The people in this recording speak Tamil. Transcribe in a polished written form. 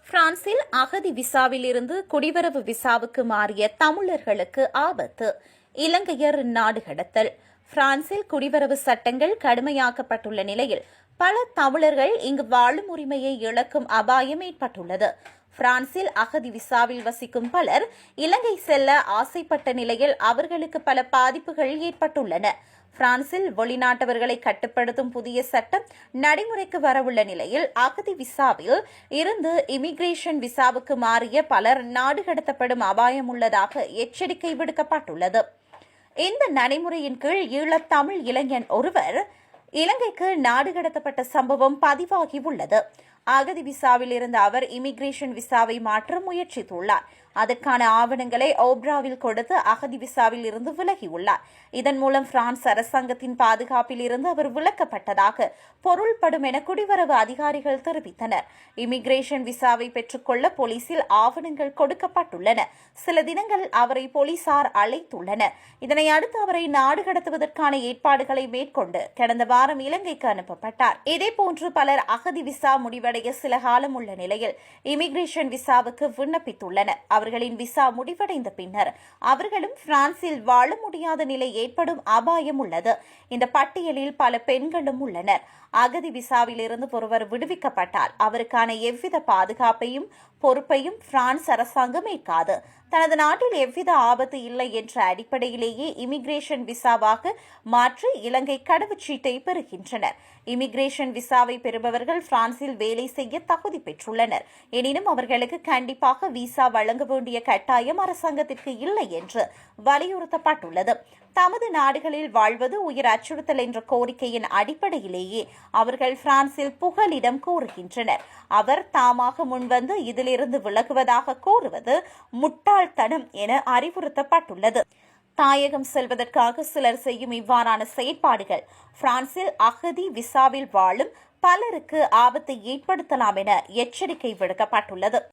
பிரான்சில் அகதி விசாவில் இருந்து குடிவரவு விசாவுக்கு மாறிய தமிழர்களுக்கு ஆபத்து. இலங்கையர் நாடு கடத்தல். பிரான்சில் குடிவரவு சட்டங்கள் கடுமையாக்கப்பட்டுள்ள நிலையில் பல தமிழர்கள் இங்கு வாழும் உரிமையை இழக்கும் அபாயம் ஏற்பட்டுள்ளது. பிரான்சில் அகதி விசாவில் வசிக்கும் பலர் இலங்கை செல்ல ஆசைப்பட்ட நிலையில் அவர்களுக்கு பல பாதிப்புகள் ஏற்பட்டுள்ளன. பிரான்சில் வெளிநாட்டவர்களை கட்டுப்படுத்தும் புதிய சட்டம் நடைமுறைக்கு வரவுள்ள நிலையில் அகதி விசாவில் இருந்து இமிகிரேஷன் விசாவுக்கு மாறிய பலர் நாடு கடத்தப்படும் அபாயம் உள்ளதாக எச்சரிக்கை விடுக்கப்பட்டுள்ளது. இந்த நடைமுறையின் கீழ் ஈழத் தமிழ் இளைஞன் ஒருவர் இலங்கைக்கு நாடு கடத்தப்பட்ட சம்பவம் பதிவாகியுள்ளது. அகதி விசாவில் இருந்த அவர் இமிகிரேஷன் விசாவை மாற்ற முயற்சித்துள்ளார். அதற்கான ஆவணங்களை ஓப்ராவில் கொடுத்து அகதி விசாவில் இருந்து விலகியுள்ளார். இதன் மூலம் பிரான்ஸ் அரசாங்கத்தின் பாதுகாப்பில் இருந்து அவர் விலக்கப்பட்டதாக பொருள்படும் என குடிவரவு அதிகாரிகள் தெரிவித்தனர். இமிகிரேஷன் விசாவை பெற்றுக்கொள்ள போலீசில் ஆவணங்கள் கொடுக்கப்பட்டுள்ளன. சில தினங்கள் அவரை போலீசார் அழைத்துள்ளனர். இதனை அடுத்து அவரை நாடு கடத்துவதற்கான ஏற்பாடுகளை மேற்கொண்டு கடந்த வாரம் இலங்கைக்கு அனுப்பப்பட்டார். இதேபோன்று பலர் அகதி விசா முடிவடைய சில காலம் உள்ள நிலையில் இமிகிரேஷன் விசாவுக்கு விண்ணப்பித்துள்ளனர். அவர்களின் விசா முடிவடைந்த பின்னர் அவர்களும் பிரான்சில் வாழ முடியாத நிலை ஏற்படும் அபாயம் உள்ளது. இந்த பட்டியலில் பல பெண்களும் உள்ளனர். அகதி விசாவில் இருந்து ஒருவர் விடுவிக்கப்பட்டால் அவருக்கான எவ்வித பாதுகாப்பையும் பொறுப்பையும் பிரான்ஸ் அரசாங்கம் ஏற்காது. தனது நாட்டில் எவ்வித ஆபத்து இல்லை என்ற அடிப்படையிலேயே இமிகிரேஷன் விசாவாக மாற்றி இலங்கை கடவுச்சீட்டை பெறுகின்றனர். இமிகிரேஷன் விசாவை பெறுபவர்கள் பிரான்சில் வேலை செய்ய தகுதி பெற்றுள்ளனர். எனினும் அவர்களுக்கு கண்டிப்பாக விசா வழங்க வேண்டிய கட்டாயம் அரசாங்கத்திற்கு இல்லை என்று வலியுறுத்தப்பட்டுள்ளது. தமது நாடுகளில் வாழ்வது உயிர் அச்சுறுத்தல் என்ற கோரிக்கையின் அடிப்படையிலேயே அவர்கள் பிரான்சில் புகலிடம் கோருகின்றனர். அவர் தாமாக முன்வந்து இதிலிருந்து விலகுவதாக கூறுவது முட்டாள்தனம் என அறிவுறுத்தப்பட்டுள்ளது. தாயகம் செல்வதற்காக சிலர் செய்யும் இவ்வாறான செயற்பாடுகள் பிரான்சில் அகதி விசாவில் வாழும் பலருக்கு ஆபத்தை ஏற்படுத்தலாம் என எச்சரிக்கை விடுக்கப்பட்டுள்ளது.